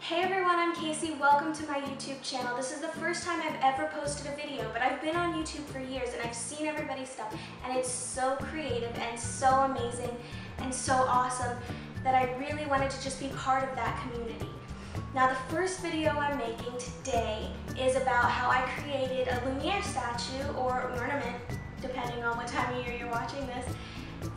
Hey everyone, I'm Casey. Welcome to my YouTube channel. This is the first time I've ever posted a video, but I've been on YouTube for years and I've seen everybody's stuff and it's so creative and so amazing and so awesome that I really wanted to just be part of that community. Now the first video I'm making today is about how I created a Lumiere statue or ornament, depending on what time of year you're watching this,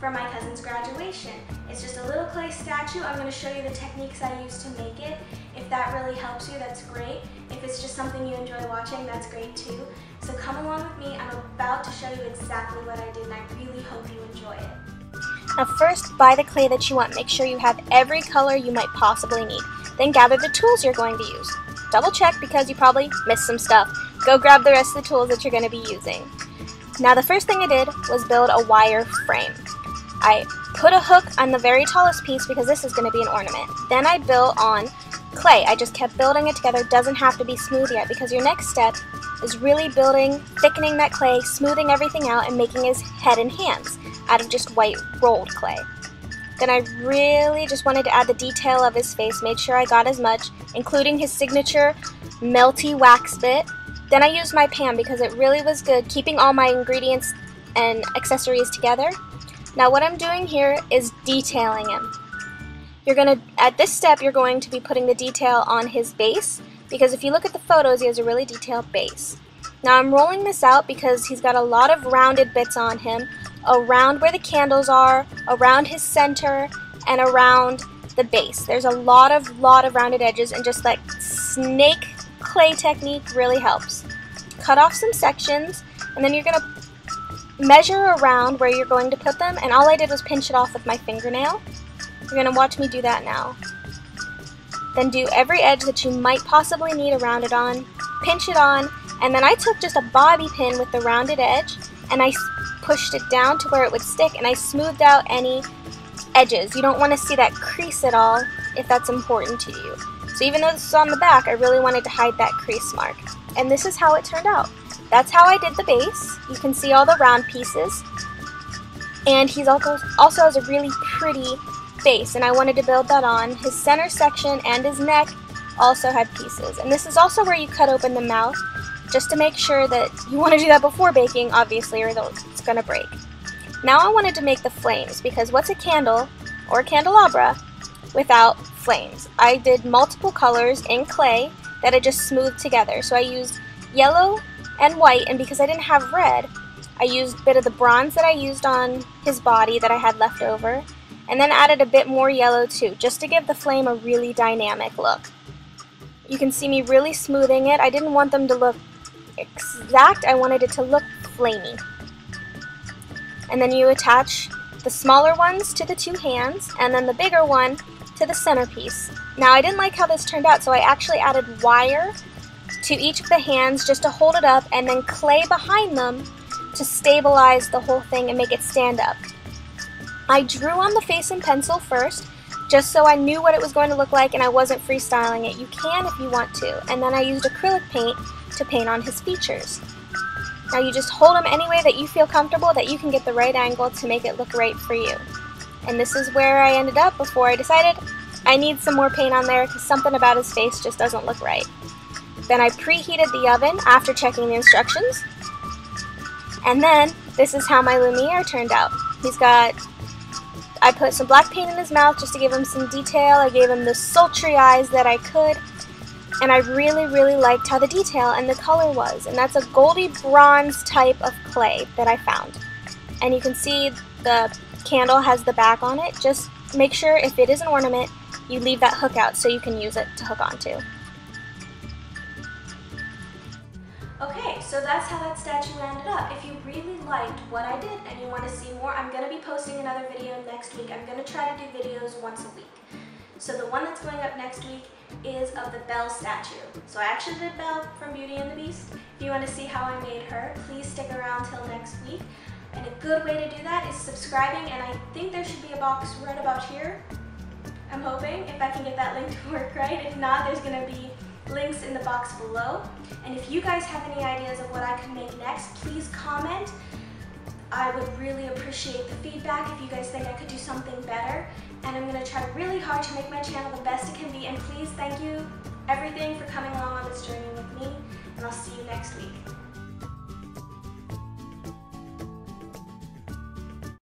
for my cousin's graduation. It's just a little clay statue. I'm going to show you the techniques I used to make it. If that really helps you, that's great. If it's just something you enjoy watching, that's great too. So come along with me. I'm about to show you exactly what I did and I really hope you enjoy it. Now first, buy the clay that you want. Make sure you have every color you might possibly need. Then gather the tools you're going to use. Double check because you probably missed some stuff. Go grab the rest of the tools that you're going to be using. Now the first thing I did was build a wire frame. I put a hook on the very tallest piece because this is going to be an ornament. Then I built on clay. I just kept building it together. It doesn't have to be smooth yet because your next step is really building, thickening that clay, smoothing everything out, and making his head and hands out of just white rolled clay. Then I really just wanted to add the detail of his face, made sure I got as much, including his signature melty wax bit. Then I used my pan because it really was good, keeping all my ingredients and accessories together. Now what I'm doing here is detailing him. At this step, you're going to be putting the detail on his base, because if you look at the photos, he has a really detailed base. Now I'm rolling this out because he's got a lot of rounded bits on him, around where the candles are, around his center, and around the base. There's a lot of rounded edges, and just that snake clay technique really helps. Cut off some sections, and then you're going to measure around where you're going to put them, and all I did was pinch it off with my fingernail. You're going to watch me do that now. Then do every edge that you might possibly need a rounded on, pinch it on, and then I took just a bobby pin with the rounded edge, and I pushed it down to where it would stick, and I smoothed out any edges. You don't want to see that crease at all if that's important to you. So even though this is on the back, I really wanted to hide that crease mark. And this is how it turned out. That's how I did the base. You can see all the round pieces. And he's also has a really pretty base, and I wanted to build that on. His center section and his neck also had pieces. And this is also where you cut open the mouth, just to make sure that you want to do that before baking, obviously, or it's going to break. Now I wanted to make the flames, because what's a candle or a candelabra without flames? I did multiple colors in clay that I just smoothed together. So I used yellow and white, and because I didn't have red, I used a bit of the bronze that I used on his body that I had left over, and then added a bit more yellow too, just to give the flame a really dynamic look. You can see me really smoothing it. I didn't want them to look exact, I wanted it to look flamey. And then you attach the smaller ones to the two hands, and then the bigger one to the centerpiece. Now I didn't like how this turned out, so I actually added wire to each of the hands just to hold it up, and then clay behind them to stabilize the whole thing and make it stand up. I drew on the face in pencil first, just so I knew what it was going to look like and I wasn't freestyling it. You can if you want to. And then I used acrylic paint to paint on his features. Now you just hold him any way that you feel comfortable, that you can get the right angle to make it look right for you. And this is where I ended up before I decided I need some more paint on there because something about his face just doesn't look right. Then I preheated the oven after checking the instructions. And then this is how my Lumiere turned out. I put some black paint in his mouth just to give him some detail. I gave him the sultry eyes that I could. And I really liked how the detail and the color was. And that's a goldy bronze type of clay that I found. And you can see the candle has the back on it. Just make sure if it is an ornament, you leave that hook out so you can use it to hook onto. Okay, so that's how that statue ended up. If you really liked what I did and you want to see more, I'm going to be posting another video next week. I'm going to try to do videos once a week. So the one that's going up next week is of the Belle statue. So I actually did Belle from Beauty and the Beast. If you want to see how I made her, please stick around till next week. And a good way to do that is subscribing, and I think there should be a box right about here. I'm hoping, if I can get that link to work right. If not, there's going to be links in the box below. And if you guys have any ideas of what I can make next, please comment. I would really appreciate the feedback if you guys think I could do something better. And I'm going to try really hard to make my channel the best it can be. And please, thank you everything, for coming along on this journey with me, and I'll see you next week.